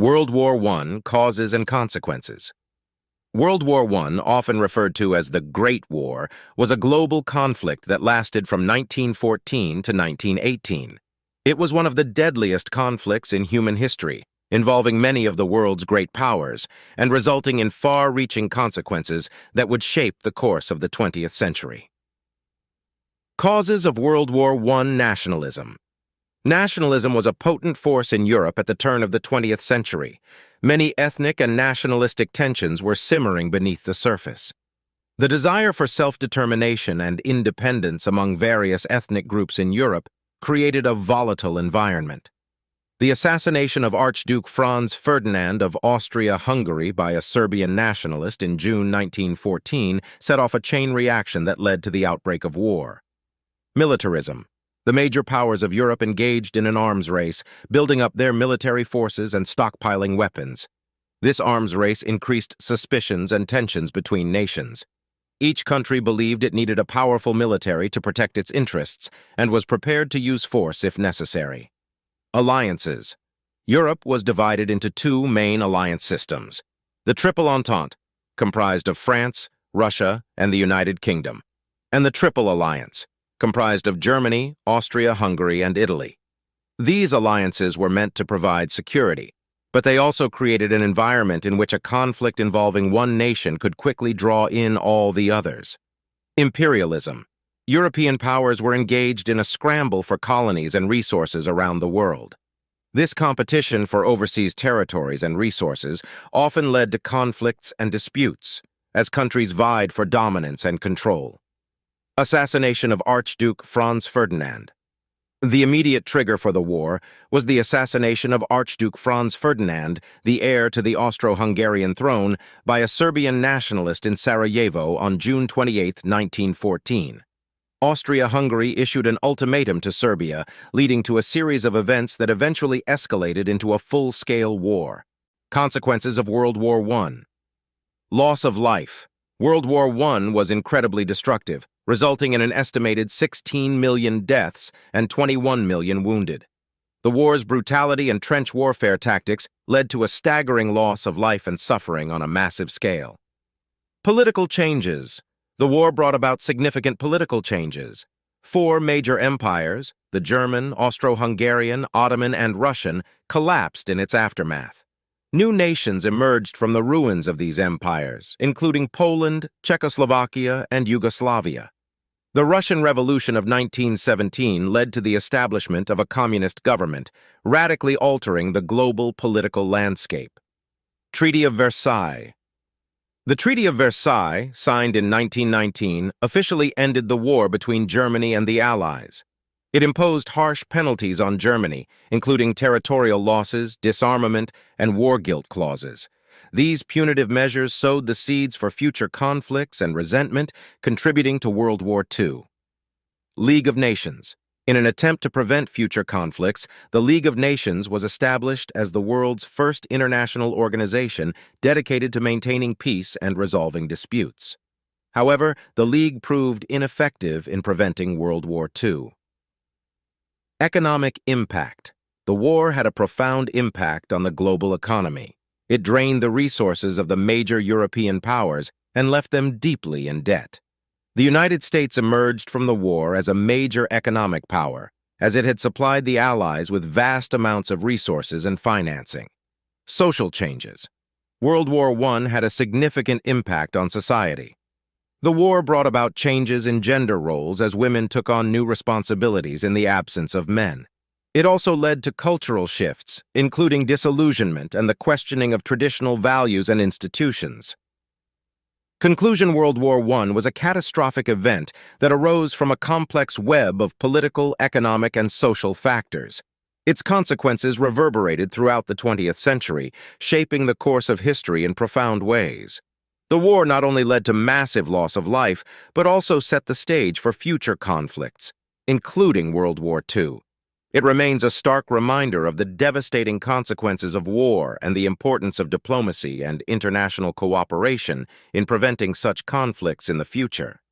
World War I, Causes and Consequences. World War I, often referred to as the Great War, was a global conflict that lasted from 1914 to 1918. It was one of the deadliest conflicts in human history, involving many of the world's great powers, and resulting in far-reaching consequences that would shape the course of the 20th century. Causes of World War I nationalism. Nationalism was a potent force in Europe at the turn of the 20th century. Many ethnic and nationalistic tensions were simmering beneath the surface. The desire for self-determination and independence among various ethnic groups in Europe created a volatile environment. The assassination of Archduke Franz Ferdinand of Austria-Hungary by a Serbian nationalist in June 1914 set off a chain reaction that led to the outbreak of war. Militarism. The major powers of Europe engaged in an arms race, building up their military forces and stockpiling weapons. This arms race increased suspicions and tensions between nations. Each country believed it needed a powerful military to protect its interests and was prepared to use force if necessary. Alliances. Europe was divided into two main alliance systems. The Triple Entente, comprised of France, Russia, and the United Kingdom, and the Triple Alliance, comprised of Germany, Austria-Hungary, and Italy. These alliances were meant to provide security, but they also created an environment in which a conflict involving one nation could quickly draw in all the others. Imperialism. European powers were engaged in a scramble for colonies and resources around the world. This competition for overseas territories and resources often led to conflicts and disputes, as countries vied for dominance and control. Assassination of Archduke Franz Ferdinand. The immediate trigger for the war was the assassination of Archduke Franz Ferdinand, the heir to the Austro-Hungarian throne, by a Serbian nationalist in Sarajevo on June 28, 1914. Austria-Hungary issued an ultimatum to Serbia, leading to a series of events that eventually escalated into a full-scale war. Consequences of World War I. Loss of life. World War I was incredibly destructive, resulting in an estimated 16 million deaths and 21 million wounded. The war's brutality and trench warfare tactics led to a staggering loss of life and suffering on a massive scale. Political changes. The war brought about significant political changes. Four major empires, the German, Austro-Hungarian, Ottoman, and Russian, collapsed in its aftermath. New nations emerged from the ruins of these empires, including Poland, Czechoslovakia, and Yugoslavia. The Russian Revolution of 1917 led to the establishment of a communist government, radically altering the global political landscape. Treaty of Versailles. The Treaty of Versailles, signed in 1919, officially ended the war between Germany and the Allies. It imposed harsh penalties on Germany, including territorial losses, disarmament, and war guilt clauses. These punitive measures sowed the seeds for future conflicts and resentment, contributing to World War II. League of Nations. In an attempt to prevent future conflicts, the League of Nations was established as the world's first international organization dedicated to maintaining peace and resolving disputes. However, the League proved ineffective in preventing World War II. Economic impact. The war had a profound impact on the global economy. It drained the resources of the major European powers and left them deeply in debt. The United States emerged from the war as a major economic power, as it had supplied the Allies with vast amounts of resources and financing. Social changes. World War I had a significant impact on society. The war brought about changes in gender roles as women took on new responsibilities in the absence of men. It also led to cultural shifts, including disillusionment and the questioning of traditional values and institutions. Conclusion. World War I was a catastrophic event that arose from a complex web of political, economic, and social factors. Its consequences reverberated throughout the 20th century, shaping the course of history in profound ways. The war not only led to massive loss of life, but also set the stage for future conflicts, including World War II. It remains a stark reminder of the devastating consequences of war and the importance of diplomacy and international cooperation in preventing such conflicts in the future.